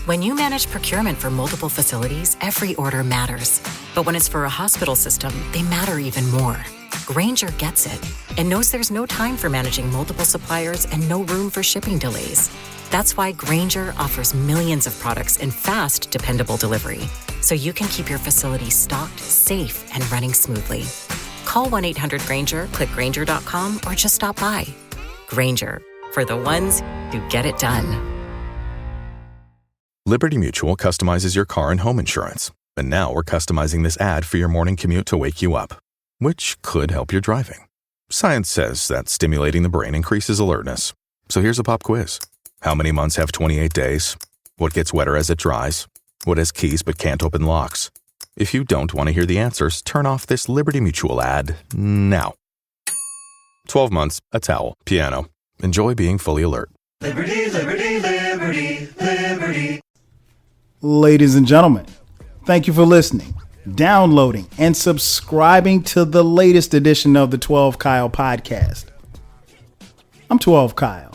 When you manage procurement for multiple facilities, every order matters. But when it's for a hospital system, they matter even more. Grainger gets it and knows there's no time for managing multiple suppliers and no room for shipping delays. That's why Grainger offers millions of products in fast, dependable delivery, so you can keep your facility stocked, safe, and running smoothly. Call 1-800-GRAINGER, click Grainger.com, or just stop by. Grainger, for the ones who get it done. Liberty Mutual customizes your car and home insurance. And now we're customizing this ad for your morning commute to wake you up, which could help your driving. Science says that stimulating the brain increases alertness. So here's a pop quiz. How many months have 28 days? What gets wetter as it dries? What has keys but can't open locks? If you don't want to hear the answers, turn off this Liberty Mutual ad now. 12 months, a towel, piano. Enjoy being fully alert. Liberty, liberty, liberty, liberty. Ladies and gentlemen, thank you for listening, downloading, and subscribing to the latest edition of the 12 Kyle podcast. I'm 12 Kyle.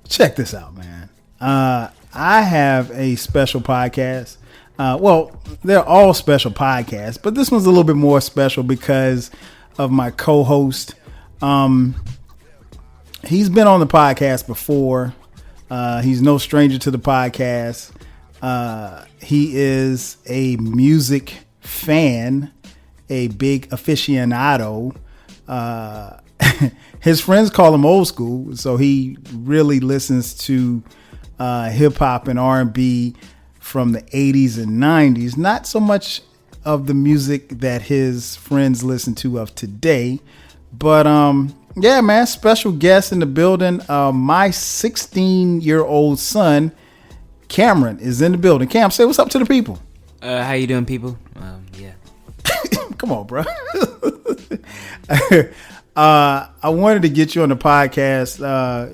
Check this out, man. I have a special podcast. Well, they're all special podcasts, but this one's a little bit more special because of my co-host. He's been on the podcast before. He's no stranger to the podcast. He is a music fan, a big aficionado. His friends call him old school, so he really listens to hip hop and R&B from the 80s and 90s. Not so much of the music that his friends listen to of today, but yeah, man, special guest in the building. My 16-year-old son, Kameron, is in the building. Cam, say what's up to the people. How you doing, people? Yeah. Come on, bro. I wanted to get you on the podcast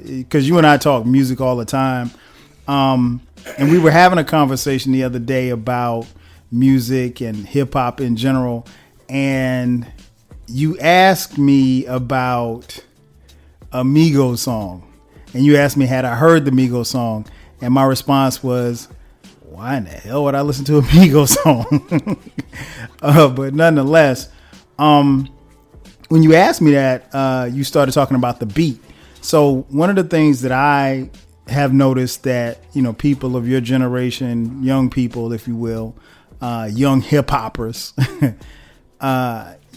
because you and I talk music all the time. And we were having a conversation the other day about music and hip hop in general. And you asked me about a Migos song. And you asked me, had I heard the Migos song? And my response was, why in the hell would I listen to a Migos song? But nonetheless, when you asked me that, you started talking about the beat. So one of the things that I have noticed that, you know, people of your generation, young people, if you will, young hip hoppers,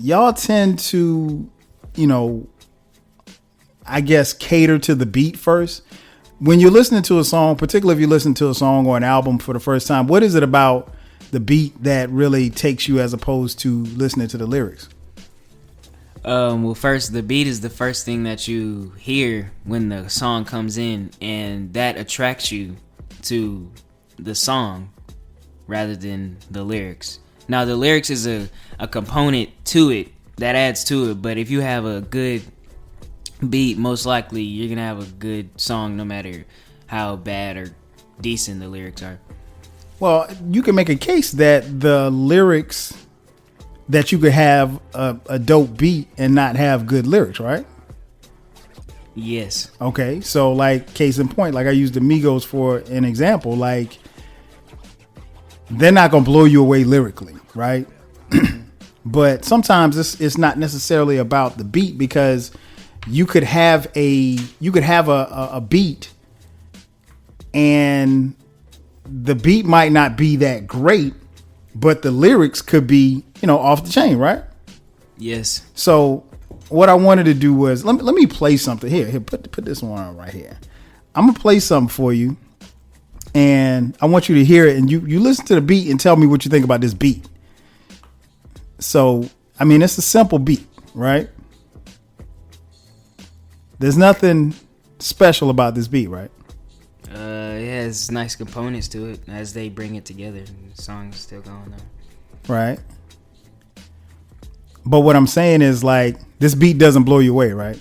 y'all tend to, you know, I guess cater to the beat first. When you're listening to a song, particularly if you listen to a song or an album for the first time, what is it about the beat that really takes you as opposed to listening to the lyrics? Well, first, the beat is the first thing that you hear when the song comes in, and that attracts you to the song rather than the lyrics. Now, the lyrics is a component to it that adds to it, but if you have a good beat, most likely you're going to have a good song no matter how bad or decent the lyrics are. Well, you can make a case that the lyrics, that you could have a dope beat and not have good lyrics, right? Yes. Okay, so like case in point, like I used the Migos for an example, like they're not going to blow you away lyrically, right? But sometimes it's not necessarily about the beat, because you could have a beat and the beat might not be that great, but the lyrics could be, you know, off the chain, right? Yes. So what I wanted to do was let me play something here. Put this one on right here. I'm gonna play something for you, and I want you to hear it, and you listen to the beat and tell me what you think about this beat. So, I mean, it's a simple beat, right? There's nothing special about this beat, right? It has nice components to it as they bring it together. The song's still going on. Right. But what I'm saying is, like, this beat doesn't blow you away, right?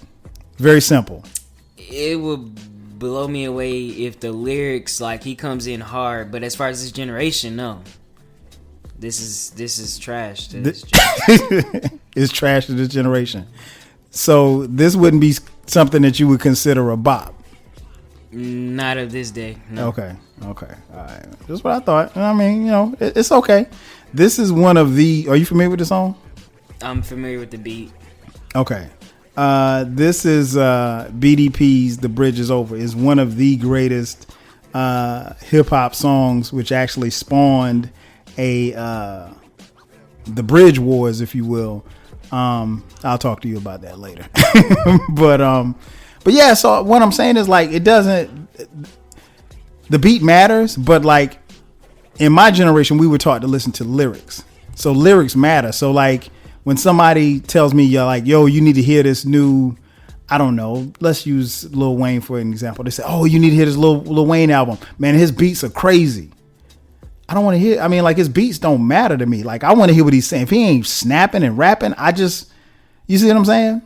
Very simple. It would blow me away if the lyrics, like, he comes in hard, but as far as this generation, no. This is trash to this generation. It's trash to this generation. So this wouldn't be something that you would consider a bop. Not of this day. No. Okay. All right. That's what I thought. I mean, it's okay. This is one of the. Are you familiar with the song? I'm familiar with the beat. Okay. This is BDP's "The Bridge Is Over." Is one of the greatest hip hop songs, which actually spawned the Bridge Wars, if you will. I'll talk to you about that later. But yeah. So what I'm saying is, like, it doesn't. The beat matters, but like in my generation, we were taught to listen to lyrics. So lyrics matter. So like when somebody tells me, you're like, yo, you need to hear this new, I don't know, let's use Lil Wayne for an example. They say, oh, you need to hear this Lil Wayne album. Man, his beats are crazy. I don't want to hear, I mean, like his beats don't matter to me. Like I want to hear what he's saying. If he ain't snapping and rapping, you see what I'm saying?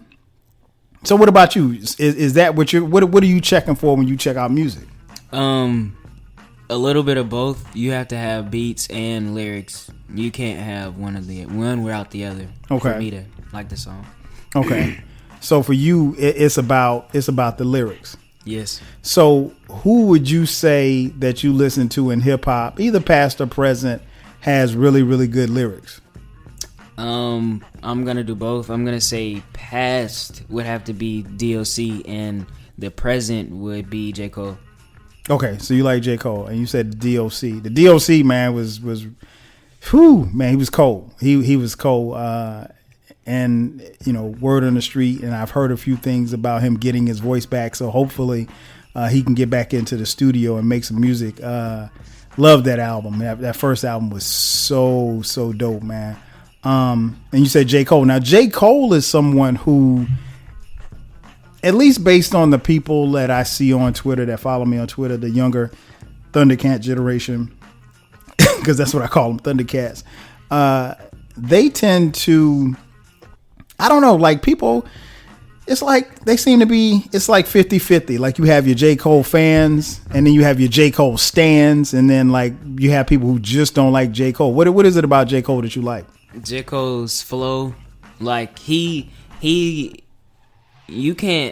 So what about you? Is that what what are you checking for when you check out music? A little bit of both. You have to have beats and lyrics. You can't have one without the other. Okay. For me to like the song. Okay. So for you, it's about the lyrics. Yes. So who would you say that you listen to in hip hop, either past or present, has really, really good lyrics? I'm gonna do both. I'm gonna say past would have to be DOC and the present would be J. Cole. Okay, so you like J. Cole, and you said the DOC. The DOC, man, was whew, man, he was cold. He was cold. And word on the street, and I've heard a few things about him getting his voice back. So hopefully, he can get back into the studio and make some music. Love that album. That first album was so dope, man. And you said J. Cole. Now J. Cole is someone who, at least based on the people that I see on Twitter, that follow me on Twitter, the younger Thundercat generation, because that's what I call them, Thundercats. They tend to, I don't know, like people, it's like they seem to be, it's like 50-50. Like you have your J. Cole fans, and then you have your J. Cole stans, and then like you have people who just don't like J. Cole. What is it about J. Cole that you like? J. Cole's flow, like you can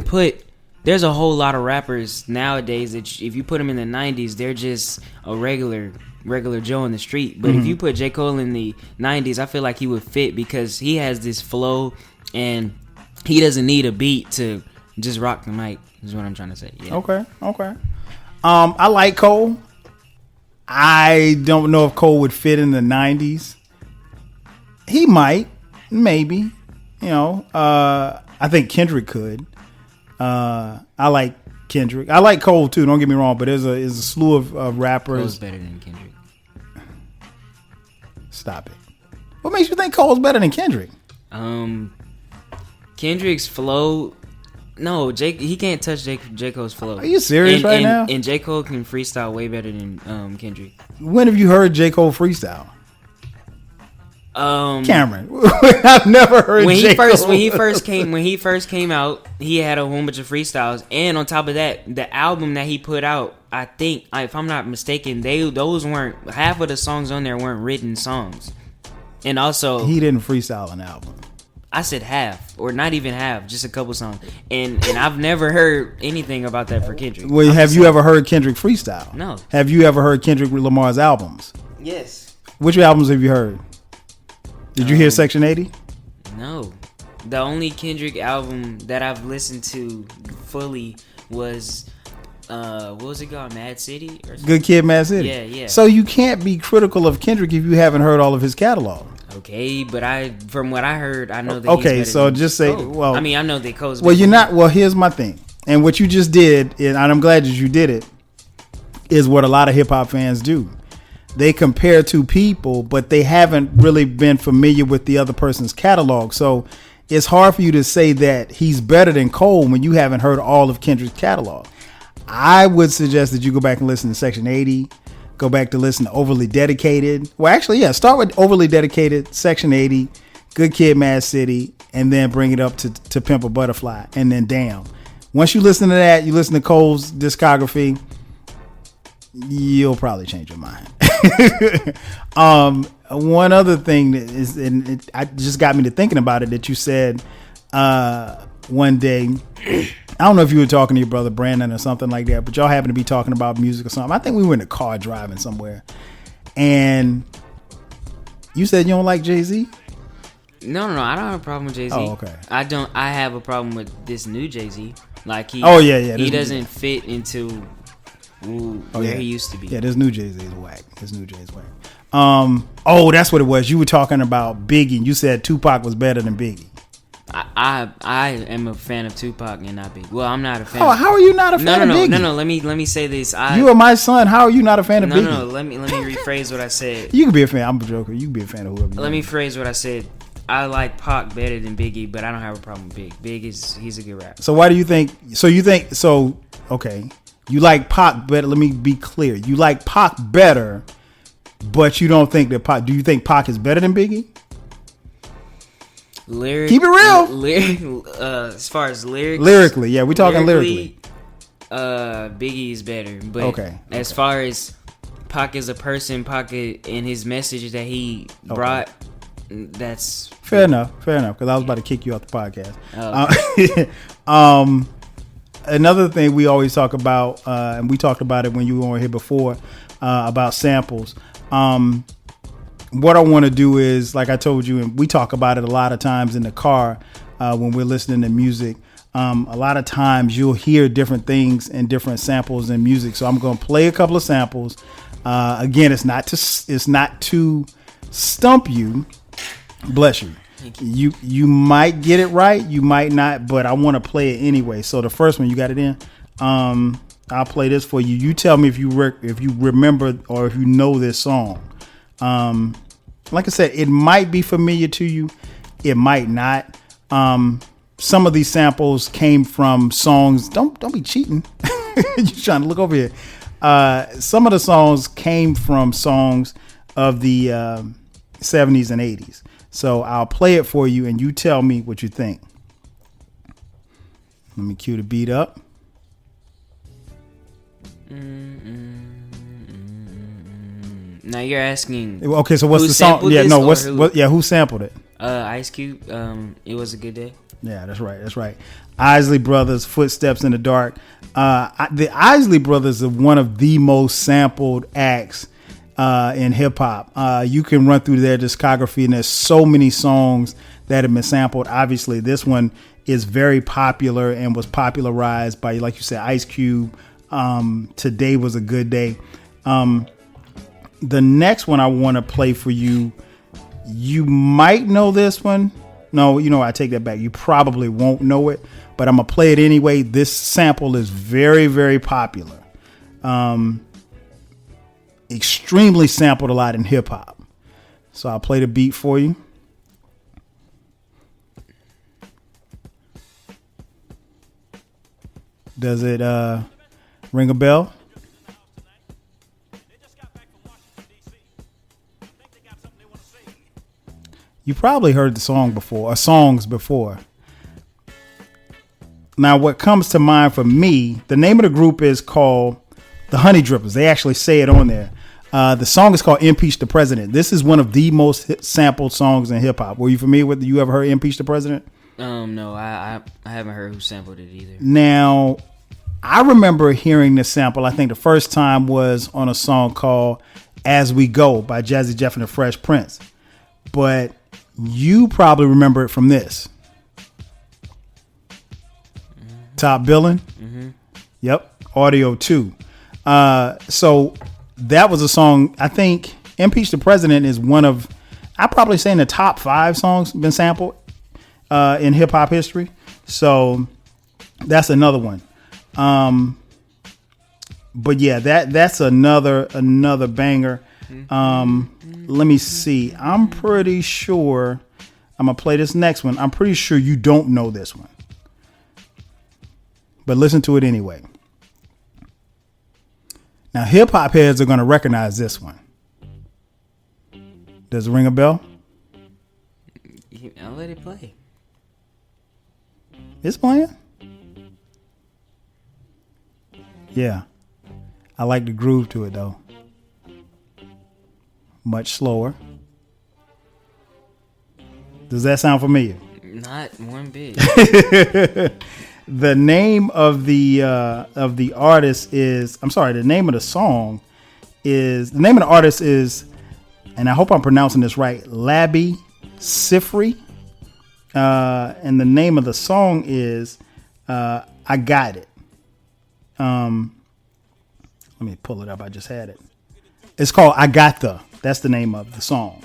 put there's a whole lot of rappers nowadays that if you put them in the 90s, they're just a regular Joe in the street. But if you put J. Cole in the 90s, I feel like he would fit because he has this flow and he doesn't need a beat to just rock the mic, is what I'm trying to say. Yeah. Okay. I like Cole. I don't know if Cole would fit in the 90s. He might, maybe. I think Kendrick could. I like Kendrick. I like Cole too. Don't get me wrong, but there's a slew of rappers. Cole's better than Kendrick. Stop it. What makes you think Cole's better than Kendrick? Kendrick's flow. No, he can't touch J. Cole's flow. Are you serious right now? And J. Cole can freestyle way better than Kendrick. When have you heard J. Cole freestyle? Kameron. I've never heard when J. Cole. When he first came out, he had a whole bunch of freestyles, and on top of that, the album that he put out, I think, if I'm not mistaken, those weren't, half of the songs on there weren't written songs, and also he didn't freestyle an album. I said half, or not even half, just a couple songs, and I've never heard anything about that for Kendrick. Well, have you ever heard Kendrick freestyle? No. Have you ever heard Kendrick Lamar's albums? Yes. Which albums have you heard? Did you hear Section 80? No. The only Kendrick album that I've listened to fully was what was it called? Mad City? Or Good Kid, Mad City. Yeah. So you can't be critical of Kendrick if you haven't heard all of his catalog. Okay, but from what I heard, I know that. Okay, he's so than just say, Cole. well, I mean, I know that Cole's. Well, you're not. Well, here's my thing, and what you just did, and I'm glad that you did it, is what a lot of hip hop fans do. They compare two people, but they haven't really been familiar with the other person's catalog. So it's hard for you to say that he's better than Cole when you haven't heard all of Kendrick's catalog. I would suggest that you go back and listen to Section 80. Go back to listen to Overly Dedicated. Well, actually, yeah, start with Overly Dedicated, Section 80, Good Kid, Mad City, and then bring it up to Pimp a Butterfly, and then Damn. Once you listen to that, you listen to Cole's discography, you'll probably change your mind. One other thing that is, and it just got me to thinking about it, that you said one day I don't know if you were talking to your brother Brandon or something like that, but y'all happened to be talking about music or something. I think we were in the car driving somewhere, and you said you don't like Jay-Z? No, I don't have a problem with Jay-Z. Oh, okay. I have a problem with this new Jay-Z. Like he he doesn't fit into where he used to be. Yeah, this new Jay-Z is whack. That's what it was. You were talking about Biggie, and you said Tupac was better than Biggie. I am a fan of Tupac and not Biggie. Well, I'm not a fan. Oh, how are you not a fan of Biggie? No. Let me say this. You are my son. How are you not a fan of Biggie? No. Let me rephrase what I said. You can be a fan. I'm a joker. You can be a fan of whoever. Let me phrase what I said. I like Pac better than Biggie, but I don't have a problem with Big. He's a good rapper. So why do you think? Okay. You like Pac better. Let me be clear. You like Pac better, but you don't think that Pac. Do you think Pac is better than Biggie? Keep it real. As far as lyrically, yeah, we talking lyrically. Biggie is better, but okay. As far as Pac as a person, Pac and his message that he brought, that's fair enough. Because I was about to kick you off the podcast. Another thing we always talk about, and we talked about it when you were here before, about samples. What I want to do is, like I told you, and we talk about it a lot of times in the car when we're listening to music. A lot of times you'll hear different things and different samples in music. So I'm going to play a couple of samples. Again, it's not to stump you. Bless you. You might get it right, you might not, but I want to play it anyway. So the first one, you got it in. I'll play this for you. You tell me if you remember or if you know this song. Like I said, it might be familiar to you, it might not. Some of these samples came from songs. Don't be cheating. You're trying to look over here. Some of the songs came from songs of the 70s and 80s. So I'll play it for you, and you tell me what you think. Let me cue the beat up. Now you're asking. Okay, so what's the song? Yeah, no. Who sampled it? Ice Cube. It Was a Good Day. Yeah, that's right. Isley Brothers, Footsteps in the Dark. The Isley Brothers are one of the most sampled acts in hip hop. You can run through their discography, and there's so many songs that have been sampled. Obviously, this one is very popular and was popularized by, like you said, Ice Cube. Today Was a Good Day. The next one I want to play for you, you might know this one. No, I take that back. You probably won't know it, but I'm going to play it anyway. This sample is very, very popular. Extremely sampled a lot in hip hop. So I'll play the beat for you. Does it ring a bell? You probably heard the songs before. Now, what comes to mind for me, the name of the group is called the Honey Drippers. They actually say it on there. The song is called Impeach the President. This is one of the most sampled songs in hip hop. Were you familiar with it? You ever heard Impeach the President? No, I haven't heard who sampled it either. Now, I remember hearing this sample. I think the first time was on a song called As We Go by Jazzy Jeff and the Fresh Prince. But you probably remember it from this. Top Billin'. Mm-hmm. Yep. Audio 2. So that was a song. I think Impeach the President is one of, I'd probably say in the top 5 songs been sampled in hip hop history. So that's another one. But yeah, that's another banger. Let me see. I'm pretty sure I'm gonna play this next one. I'm pretty sure you don't know this one, but listen to it anyway. Now, hip hop heads are gonna recognize this one. Does it ring a bell? I'll let it play. It's playing. Yeah, I like the groove to it though. Much slower. Does that sound familiar? Not one bit. The name of the artist is, I'm sorry, the name of the song is, the name of the artist is, and I hope I'm pronouncing this right, Labi Siffre. And the name of the song is I Got It. Let me pull it up. I just had it. It's called I Got The. That's the name of the song.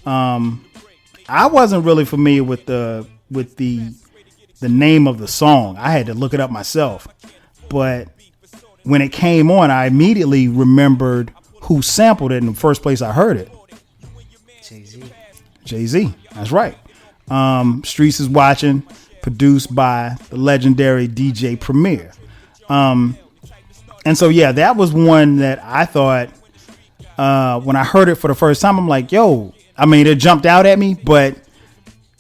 I wasn't really familiar with the name of the song. I had to look it up myself. But when it came on, I immediately remembered who sampled it in the first place I heard it. Jay-Z. That's right. Streets is Watching, produced by the legendary DJ Premier. And so, yeah, that was one that I thought, when I heard it for the first time, I'm like, yo, I mean, it jumped out at me, but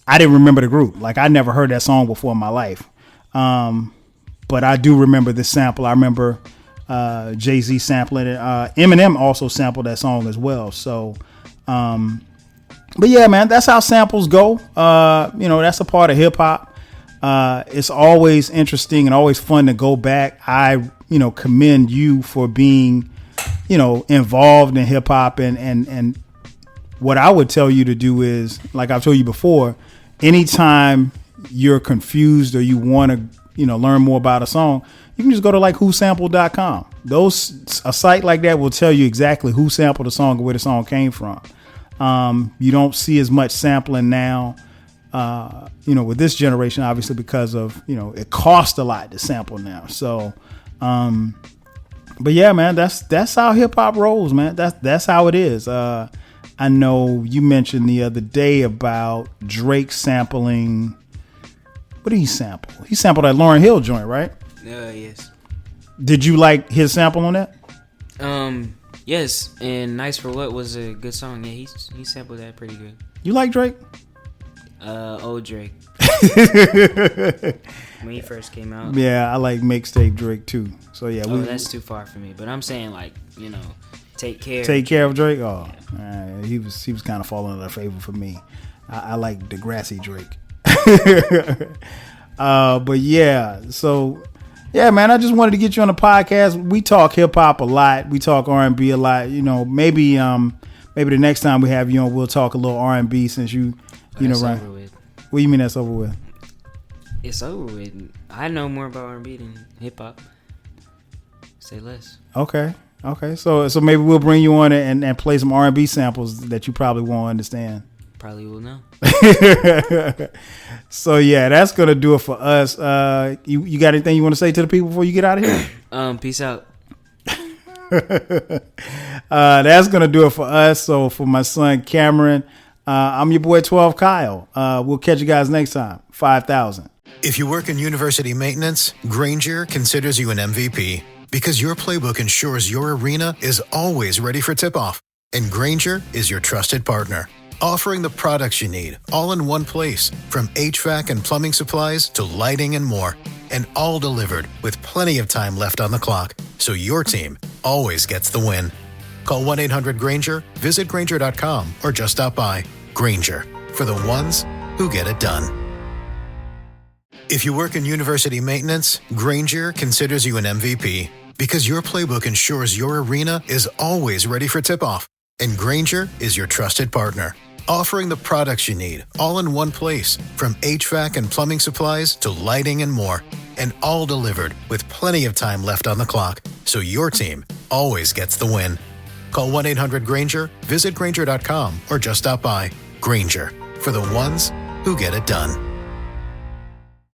I didn't remember the group. Like, I never heard that song before in my life. But I do remember this sample. I remember Jay-Z sampling it. Eminem also sampled that song as well. So, but yeah, man, that's how samples go. That's a part of hip hop. It's always interesting and always fun to go back. I, commend you for being, involved in hip hop, and what I would tell you to do is, like I've told you before, anytime you're confused or you want to, learn more about a song, you can just go to like whosampled.com. A site like that will tell you exactly who sampled the song or where the song came from. You don't see as much sampling now, with this generation, obviously, because of, it costs a lot to sample now. So, but yeah, man, that's how hip hop rolls, man. That's how it is. I know you mentioned the other day about Drake sampling. What did he sample? He sampled that Lauryn Hill joint, right? Yes. Did you like his sample on that? Yes, and Nice for What was a good song. Yeah, he sampled that pretty good. You like Drake? Old Drake. When he first came out. Yeah, I like mixtape Drake too. So yeah, that's too far for me. But I'm saying, like, Take Care. Take Care of Drake. Oh, he was kind of falling out of favor for me. I like Degrassi Drake. But yeah, so yeah, man, I just wanted to get you on the podcast. We talk hip hop a lot. We talk R&B a lot. Maybe the next time we have you on, we'll talk a little R&B, since you right. Over with. What do you mean that's over with? It's over with. I know more about R&B than hip hop. Say less. Okay. So maybe we'll bring you on and play some R&B samples that you probably won't understand. Probably will know. So yeah, that's gonna do it for us. You got anything you want to say to the people before you get out of here? Peace out. That's gonna do it for us. So for my son Kameron, I'm your boy 12 Kyle. We'll catch you guys next time. 5,000. If you work in university maintenance, Granger considers you an MVP because your playbook ensures your arena is always ready for tip-off. And Granger is your trusted partner, offering the products you need all in one place, from HVAC and plumbing supplies to lighting and more, and all delivered with plenty of time left on the clock, so your team always gets the win. Call 1-800-GRANGER, visit Granger.com, or just stop by. Granger, for the ones who get it done. If you work in university maintenance, Granger considers you an MVP because your playbook ensures your arena is always ready for tip-off. And Granger is your trusted partner, offering the products you need all in one place, from HVAC and plumbing supplies to lighting and more, and all delivered with plenty of time left on the clock, so your team always gets the win. Call 1-800-GRANGER, visit Granger.com, or just stop by. Granger, for the ones who get it done.